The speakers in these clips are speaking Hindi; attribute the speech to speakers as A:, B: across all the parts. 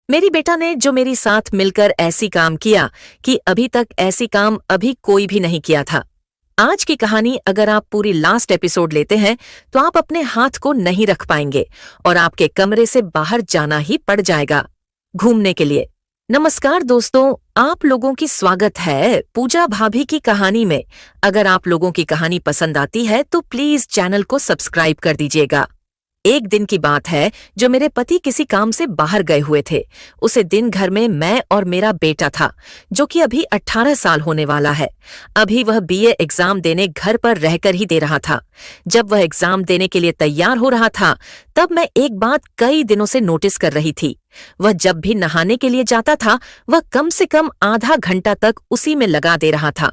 A: मेरी बेटा ने जो मेरी साथ मिलकर ऐसी काम किया कि अभी तक ऐसी काम अभी कोई भी नहीं किया था। आज की कहानी अगर आप पूरी लास्ट एपिसोड लेते हैं तो आप अपने हाथ को नहीं रख पाएंगे और आपके कमरे से बाहर जाना ही पड़ जाएगा घूमने के लिए। नमस्कार दोस्तों, आप लोगों की स्वागत है पूजा भाभी की कहानी में। अगर आप लोगों की कहानी पसंद आती है तो प्लीज चैनल को सब्सक्राइब कर दीजिएगा। एक दिन की बात है जो मेरे पति किसी काम से बाहर गए हुए थे। उसे दिन घर में मैं और मेरा बेटा था जो कि अभी 18 साल होने वाला है। अभी वह बीए एग्जाम देने घर पर रहकर ही दे रहा था। जब वह एग्जाम देने के लिए तैयार हो रहा था तब मैं एक बात कई दिनों से नोटिस कर रही थी। वह जब भी नहाने के लिए जाता था वह कम से कम आधा घंटा तक उसी में लगा दे रहा था।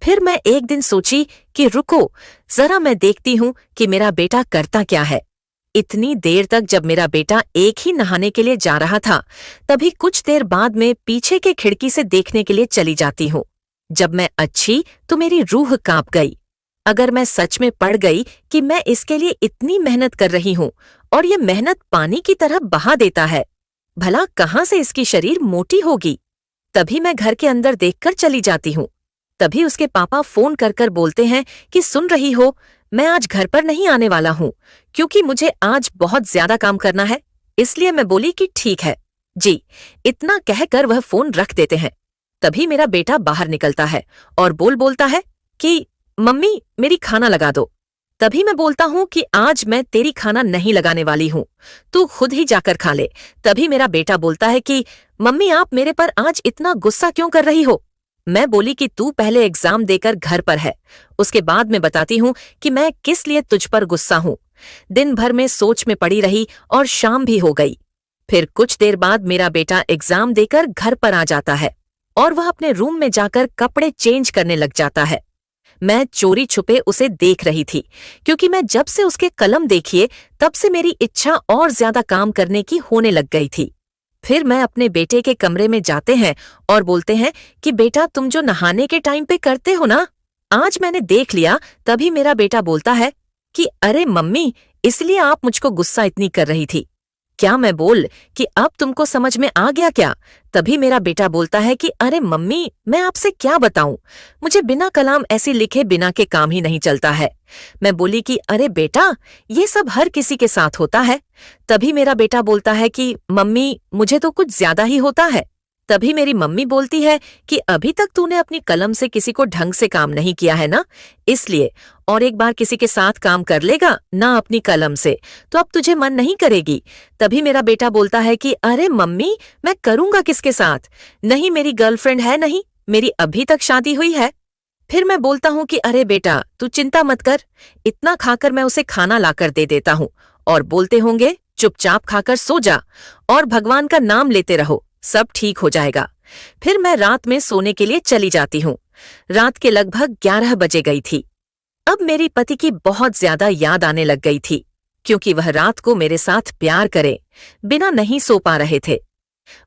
A: फिर मैं एक दिन सोची कि रुको जरा मैं देखती हूँ कि मेरा बेटा करता क्या है। इतनी देर तक जब मेरा बेटा एक ही नहाने के लिए जा रहा था तभी कुछ देर बाद में पीछे के खिड़की से देखने के लिए चली जाती हूँ। जब मैं अच्छी तो मेरी रूह कांप गई। अगर मैं सच में पड़ गई कि मैं इसके लिए इतनी मेहनत कर रही हूँ और ये मेहनत पानी की तरह बहा देता है, भला कहाँ से इसकी शरीर मोटी होगी। तभी मैं घर के अंदर देखकर चली जाती हूँ। तभी उसके पापा फोन कर कर बोलते हैं कि सुन रही हो, मैं आज घर पर नहीं आने वाला हूँ क्योंकि मुझे आज बहुत ज्यादा काम करना है। इसलिए मैं बोली कि ठीक है जी। इतना कहकर वह फोन रख देते हैं। तभी मेरा बेटा बाहर निकलता है और बोलता है कि मम्मी मेरी खाना लगा दो। तभी मैं बोलता हूँ कि आज मैं तेरी खाना नहीं लगाने वाली हूँ, तू खुद ही जाकर खा ले। तभी मेरा बेटा बोलता है कि मम्मी आप मेरे पर आज इतना गुस्सा क्यों कर रही हो। मैं बोली कि तू पहले एग्जाम देकर घर पर है, उसके बाद मैं बताती हूँ कि मैं किस लिए तुझ पर गुस्सा हूँ। दिन भर में सोच में पड़ी रही और शाम भी हो गई। फिर कुछ देर बाद मेरा बेटा एग्जाम देकर घर पर आ जाता है और वह अपने रूम में जाकर कपड़े चेंज करने लग जाता है। मैं चोरी छुपे उसे देख रही थी क्योंकि मैं जब से उसके कलम देखिए तब से मेरी इच्छा और ज्यादा काम करने की होने लग गई थी। फिर मैं अपने बेटे के कमरे में जाते हैं और बोलते हैं कि बेटा तुम जो नहाने के टाइम पे करते हो ना, आज मैंने देख लिया। तभी मेरा बेटा बोलता है कि अरे मम्मी इसलिए आप मुझको गुस्सा इतनी कर रही थी क्या। मैं बोल कि अब तुमको समझ में आ गया क्या। तभी मेरा बेटा बोलता है कि अरे मम्मी मैं आपसे क्या बताऊं, मुझे बिना कलाम ऐसे लिखे बिना के काम ही नहीं चलता है। मैं बोली कि अरे बेटा ये सब हर किसी के साथ होता है। तभी मेरा बेटा बोलता है कि मम्मी मुझे तो कुछ ज्यादा ही होता है। तभी मेरी मम्मी बोलती है कि अभी तक तूने अपनी कलम से किसी को ढंग से काम नहीं किया है ना, इसलिए और एक बार किसी के साथ काम कर लेगा ना अपनी कलम से तो अब तुझे मन नहीं करेगी। तभी मेरा बेटा बोलता है कि अरे मम्मी मैं करूंगा किसके साथ, नहीं मेरी गर्लफ्रेंड है, नहीं मेरी अभी तक शादी हुई है। फिर मैं बोलता हूँ कि अरे बेटा तू चिंता मत कर। इतना खाकर मैं उसे खाना लाकर दे देता हूँ और बोलते होंगे चुपचाप खाकर सो जा और भगवान का नाम लेते रहो, सब ठीक हो जाएगा। फिर मैं रात में सोने के लिए चली जाती हूँ। रात के लगभग 11 बजे गई थी। अब मेरी पति की बहुत ज्यादा याद आने लग गई थी क्योंकि वह रात को मेरे साथ प्यार करे बिना नहीं सो पा रहे थे।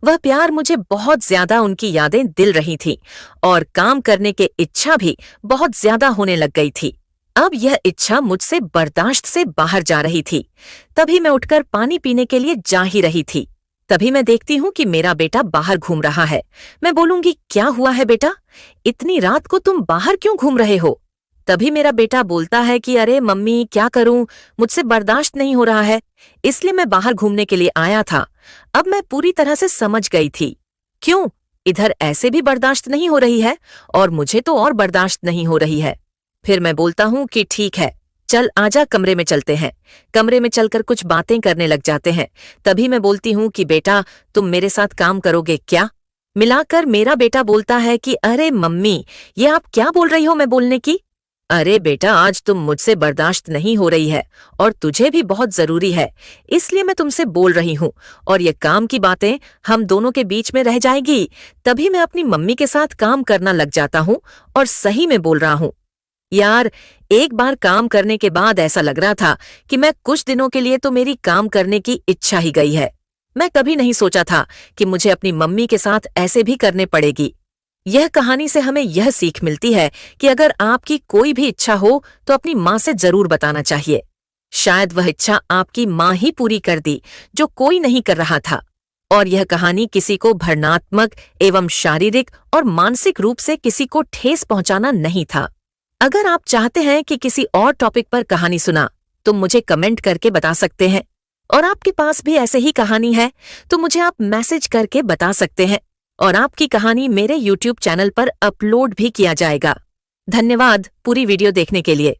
A: वह प्यार मुझे बहुत ज्यादा उनकी यादें दिल रही थी और काम करने की इच्छा भी बहुत ज्यादा होने लग गई थी। अब यह इच्छा मुझसे बर्दाश्त से बाहर जा रही थी। तभी मैं उठकर पानी पीने के लिए जा ही रही थी। तभी मैं देखती हूँ कि मेरा बेटा बाहर घूम रहा है। मैं बोलूंगी क्या हुआ है बेटा, इतनी रात को तुम बाहर क्यों घूम रहे हो। तभी मेरा बेटा बोलता है कि अरे मम्मी क्या करूं, मुझसे बर्दाश्त नहीं हो रहा है, इसलिए मैं बाहर घूमने के लिए आया था। अब मैं पूरी तरह से समझ गई थी क्यों इधर ऐसे भी बर्दाश्त नहीं हो रही है और मुझे तो और बर्दाश्त नहीं हो रही है। फिर मैं बोलता हूँ कि ठीक है चल आजा कमरे में चलते हैं। कमरे में चलकर कुछ बातें करने लग जाते हैं। तभी मैं बोलती हूँ कि बेटा तुम मेरे साथ काम करोगे क्या। मिलाकर मेरा बेटा बोलता है कि अरे मम्मी ये आप क्या बोल रही हो मैं बोलने की। अरे बेटा आज तुम मुझसे बर्दाश्त नहीं हो रही है और तुझे भी बहुत जरूरी है, इसलिए मैं तुमसे बोल रही हूँ और ये काम की बातें हम दोनों के बीच में रह जाएगी। तभी मैं अपनी मम्मी के साथ काम करना लग जाता हूँ और सही में बोल रहा हूँ। यार एक बार काम करने के बाद ऐसा लग रहा था कि मैं कुछ दिनों के लिए तो मेरी काम करने की इच्छा ही गई है। मैं कभी नहीं सोचा था कि मुझे अपनी मम्मी के साथ ऐसे भी करने पड़ेगी। यह कहानी से हमें यह सीख मिलती है कि अगर आपकी कोई भी इच्छा हो तो अपनी माँ से जरूर बताना चाहिए। शायद वह इच्छा आपकी माँ ही पूरी कर दी जो कोई नहीं कर रहा था। और यह कहानी किसी को भावनात्मक एवं शारीरिक और मानसिक रूप से किसी को ठेस पहुंचाना नहीं था। अगर आप चाहते हैं कि किसी और टॉपिक पर कहानी सुना तो मुझे कमेंट करके बता सकते हैं, और आपके पास भी ऐसे ही कहानी है तो मुझे आप मैसेज करके बता सकते हैं और आपकी कहानी मेरे YouTube चैनल पर अपलोड भी किया जाएगा। धन्यवाद पूरी वीडियो देखने के लिए।